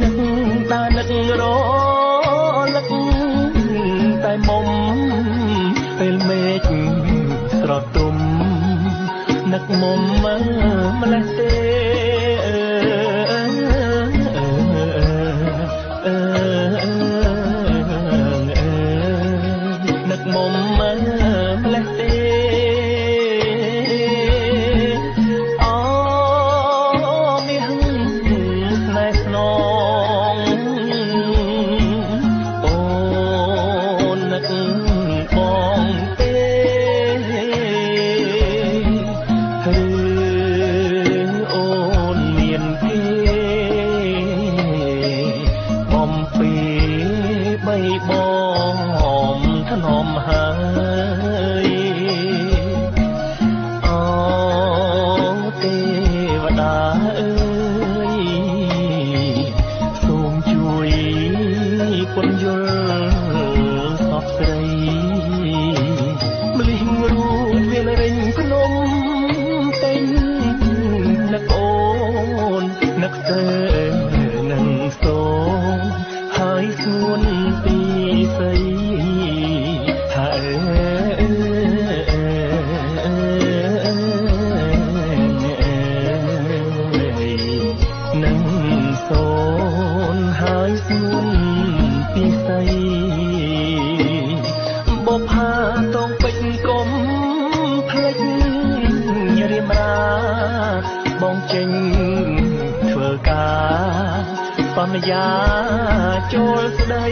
ទឹកដានឹករលឹកតែមុំពេលមេឃស្រទុំនឹកមុំម្លេះទេនឹកមុំម្លេះទេបងចេញធ្វើការសន្យាចូលស្ដី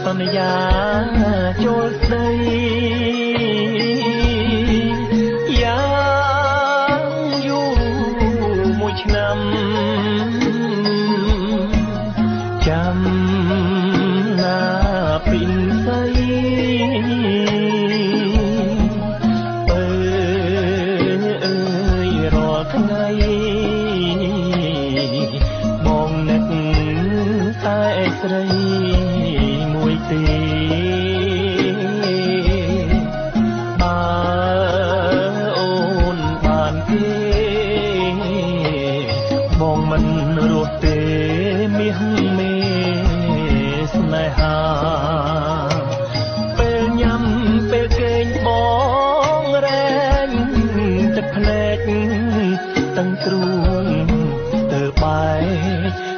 សន្យាចូលស្ដីយ៉ាងយូរមួយឆ្នាំចាំណាពីស័យរាល់ថ្ងៃបងនឹកតែស្រីមួយទេបើអូនបានទេបងមិនរស់ទេមាសមេស្នេហាពេលញ៉ាំពេលគេងបងរែងទឹកភ្នែកទាំងទ្រូងស្ទើរបែ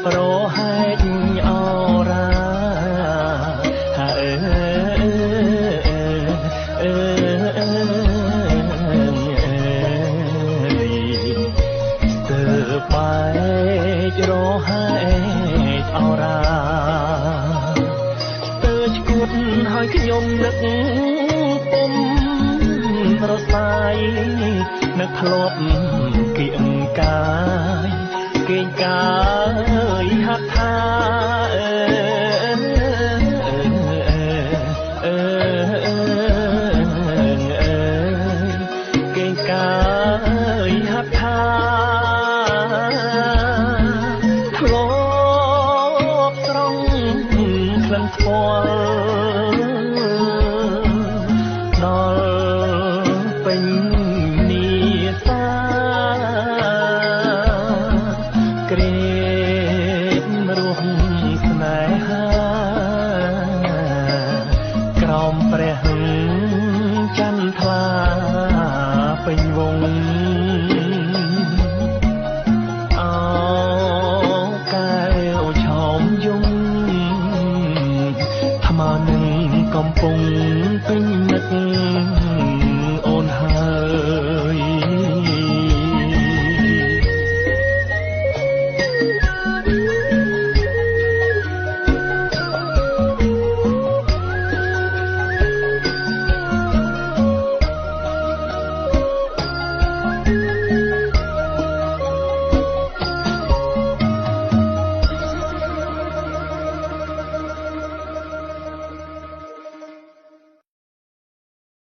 ករហែកអរ៉ាស្ទើរបែករហែកអរ៉ាហើយខ្ញុំនឹកពុំរសាយនឹកធ្លាប់គៀងកាយគេងកាយហាត់ថាគេងកាយហាត់ថាធ្លាប់ស្រង់ក្លិនស្គាល់ព្រះច័ន្ទថ្លាពេញវង